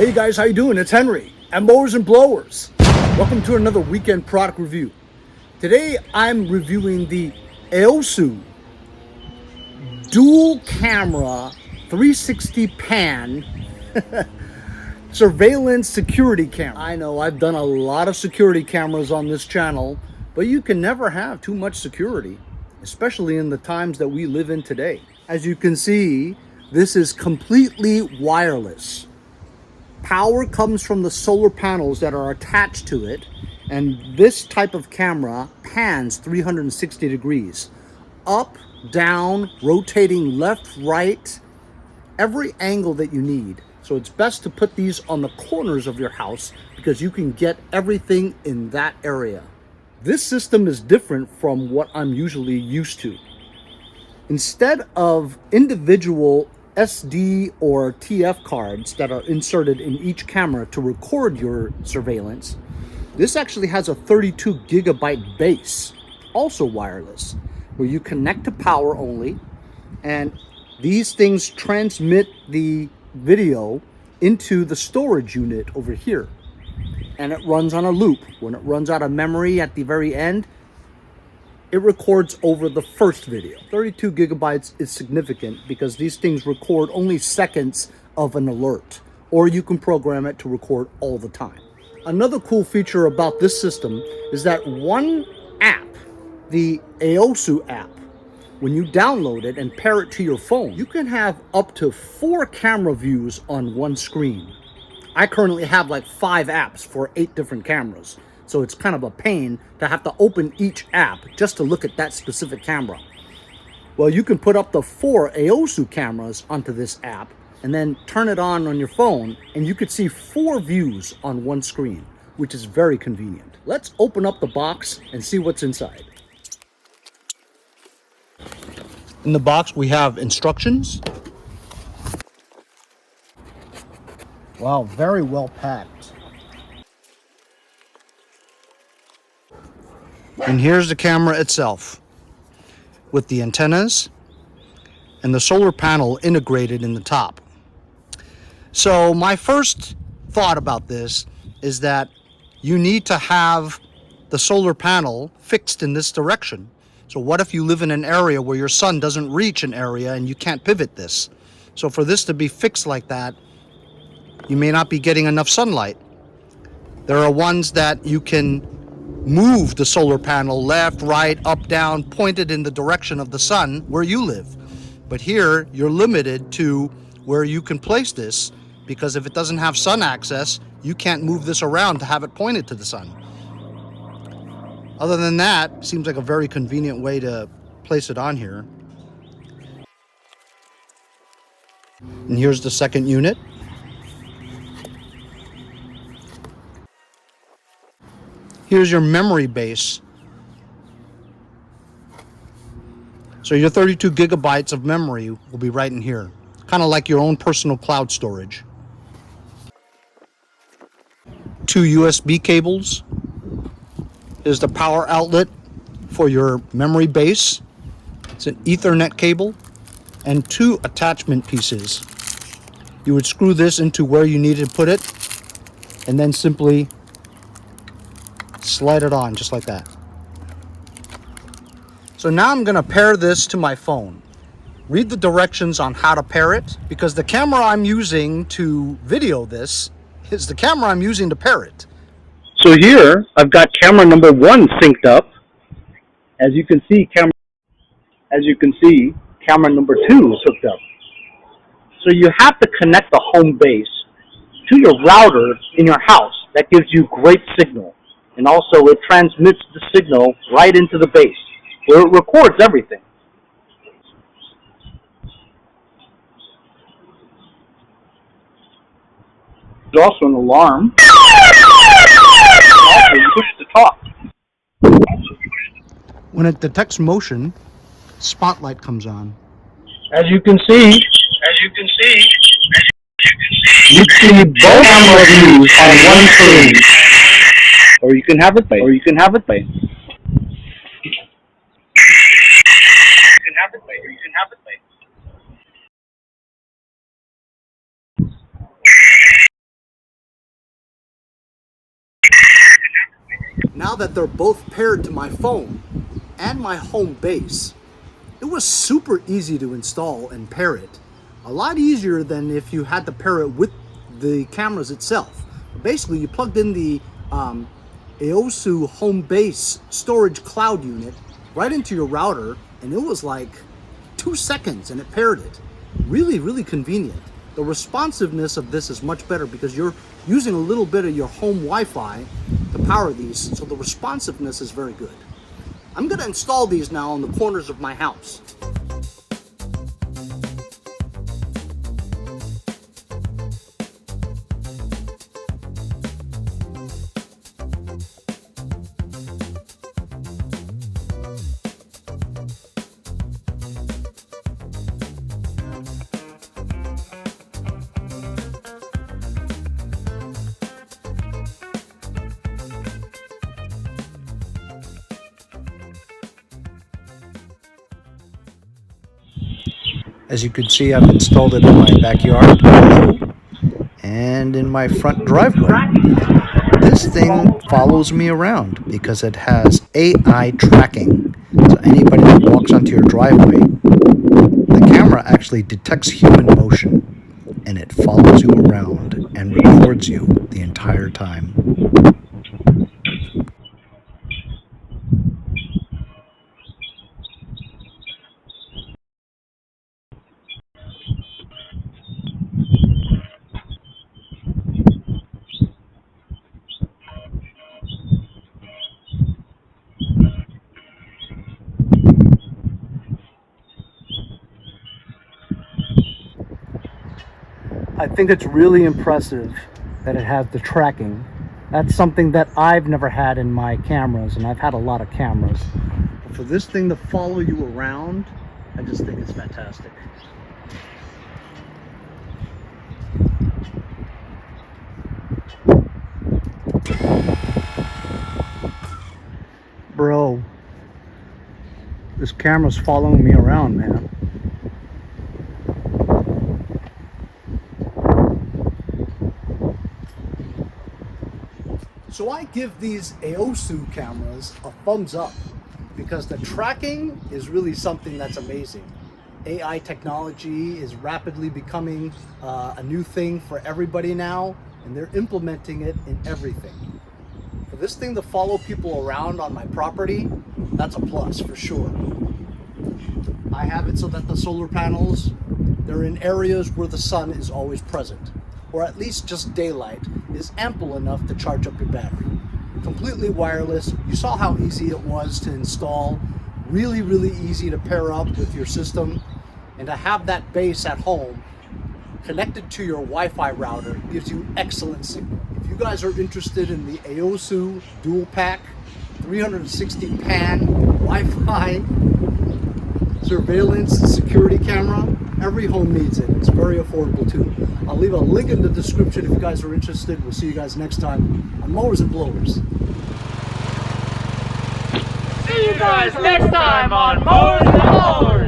Hey guys, how you doing? It's Henry at Mowers and Blowers. Welcome to another weekend product review. Today I'm reviewing the Aosu dual camera 360 pan surveillance security camera. I know I've done a lot of security cameras on this channel, but you can never have too much security, especially in the times that we live in today. As you can see, this is completely wireless. Power comes from the solar panels that are attached to it, and this type of camera pans 360 degrees. Up, down, rotating left, right, every angle that you need. So it's best to put these on the corners of your house because you can get everything in that area. This system is different from what I'm usually used to. Instead of individual SD or TF cards that are inserted in each camera to record your surveillance, this actually has a 32 gigabyte base, also wireless, where you connect to power only, and these things transmit the video into the storage unit over here, and it runs on a loop. When it runs out of memory at the very end, it records over the first video. 32 gigabytes is significant because these things record only seconds of an alert, or you can program it to record all the time. Another cool feature about this system is that one app, the Aosu app, when you download it and pair it to your phone, you can have up to 4 camera views on one screen. I currently have like 5 apps for 8 different cameras. So it's kind of a pain to have to open each app just to look at that specific camera. Well, you can put up to 4 Aosu cameras onto this app and then turn it on your phone, and you could see 4 views on one screen, which is very convenient. Let's open up the box and see what's inside. In the box, we have instructions. Wow, very well packed. And here's the camera itself with the antennas and the solar panel integrated in the top. So my first thought about this is that you need to have the solar panel fixed in this direction. So what if you live in an area where your sun doesn't reach an area and you can't pivot this? So for this to be fixed like that, you may not be getting enough sunlight. There are ones that you can move the solar panel left, right, up, down, pointed in the direction of the sun where you live. But here, you're limited to where you can place this, because if it doesn't have sun access, you can't move this around to have it pointed to the sun. Other than that, seems like a very convenient way to place it on here. And here's the second unit. Here's your memory base. So your 32 gigabytes of memory will be right in here. Kind of like your own personal cloud storage. 2 USB cables. Is the power outlet for your memory base. It's an Ethernet cable and 2 attachment pieces. You would screw this into where you need to put it and then simply slide it on just like that. So now I'm going to pair this to my phone. Read the directions on how to pair it, because the camera I'm using to video this is the camera I'm using to pair it. So here I've got camera number 1 synced up. As you can see, camera number 2 is hooked up. So you have to connect the home base to your router in your house. That gives you great signal. And also it transmits the signal right into the base, where it records everything. There's also an alarm. Also, you push the top. When it detects motion, spotlight comes on. As you can see, you see both camera views on one screen. Or you can have it Now that they're both paired to my phone and my home base, it was super easy to install and pair it. A lot easier than if you had to pair it with the cameras itself. Basically, you plugged in the Aosu home base storage cloud unit right into your router, and it was like 2 seconds and it paired it. Really, really convenient. The responsiveness of this is much better because you're using a little bit of your home Wi-Fi to power these, so the responsiveness is very good. I'm gonna install these now on the corners of my house. As you can see, I've installed it in my backyard and in my front driveway. This thing follows me around because it has AI tracking. So anybody that walks onto your driveway, the camera actually detects human motion and it follows you around and records you the entire time. I think it's really impressive that it has the tracking. That's something that I've never had in my cameras, and I've had a lot of cameras. But for this thing to follow you around, I just think it's fantastic. Bro, this camera's following me around, man. So I give these Aosu cameras a thumbs up because the tracking is really something that's amazing. AI technology is rapidly becoming a new thing for everybody now, and they're implementing it in everything. For this thing to follow people around on my property, that's a plus for sure. I have it so that the solar panels, they're in areas where the sun is always present, or at least just daylight is ample enough to charge up your battery. Completely wireless. You saw how easy it was to install. Really, really easy to pair up with your system. And to have that base at home connected to your Wi-Fi router gives you excellent signal. If you guys are interested in the Aosu dual pack 360 pan Wi-Fi surveillance security camera, every home needs it. It's very affordable too. I'll leave a link in the description if you guys are interested. We'll see you guys next time on Mowers and Blowers. See you guys next time on Mowers and Blowers.